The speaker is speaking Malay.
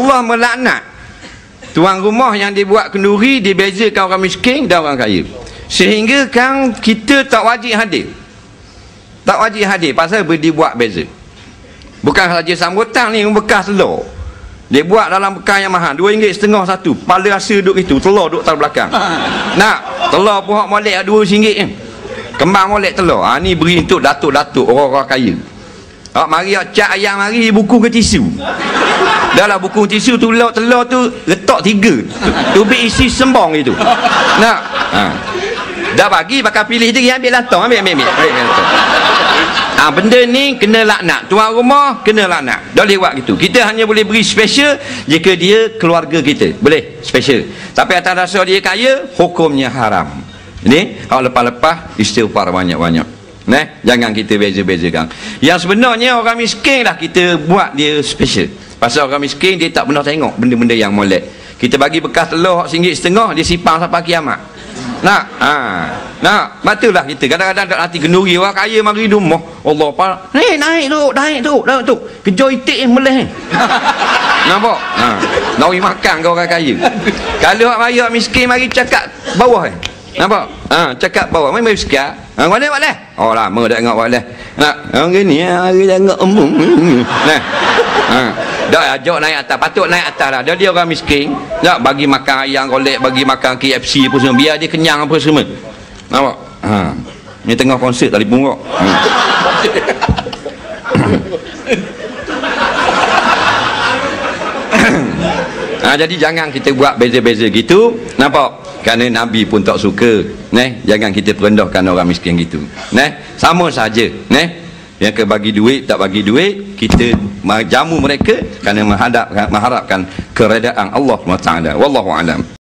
Allah melaknat tuan rumah yang dibuat kenduri, dibezakan orang miskin dan orang kaya, sehingga kan kita tak wajib hadir. Tak wajib hadir pasal dibuat beza. Bukan saja sambutan ni bekas telur, dia buat dalam bekas yang mahal, RM2.5 satu, pala rasa duduk itu, telur duduk tar belakang. Nak telur pohon molek RM2 kan, kembang molek telur. Ni beri untuk datuk-datuk orang-orang kaya. Mari cat ayam, mari buku ke tisu. Dalam buku tisu tu telur tu letak 3 tubik isi sembong itu. Nak dah bagi bakal pilih dia, ambil lantang, ambil. Benda ni kena laknat. Tuan rumah kena laknat. Dah boleh buat gitu. Kita hanya boleh beri special jika dia keluarga kita, boleh special. Tapi atas dasar dia kaya, hukumnya haram. Ini kalau lepas-lepas istighfar banyak-banyak. Jangan kita beza-bezakan. Yang sebenarnya orang miskin lah kita buat dia special. Pasal orang miskin dia tak pernah tengok benda-benda yang molek. Kita bagi bekas telur RM1.5, dia simpan sampai kiamat. Nak batulah kita. Kadang-kadang tak nanti kenduri orang kaya mari rumah. Allah apa? Naik tu. Kejar itik yang meleh. Nampak? Nari makan ke orang kaya. Kalau orang raya miskin mari cakap bawah. Nampak? Cakap bawah. Mari sikit. Mana buat leh? Lama dah tengok buat leh. Nak gini hari tengok embung. Dah ajak naik atas, patut naik atas dah. Dia orang miskin, tak bagi makan ayam golek, bagi makan KFC apa semua, biar dia kenyang apa semua. Nampak? Ni tengah konsert tadi pun. Jadi jangan kita buat beza-beza gitu. Nampak? Kerana Nabi pun tak suka. Jangan kita terendahkan orang miskin gitu. Sama saja. Yang ke bagi duit, tak bagi duit, kita jamu mereka kerana mengharapkan keredaan Allah SWT. Wallahu a'lam.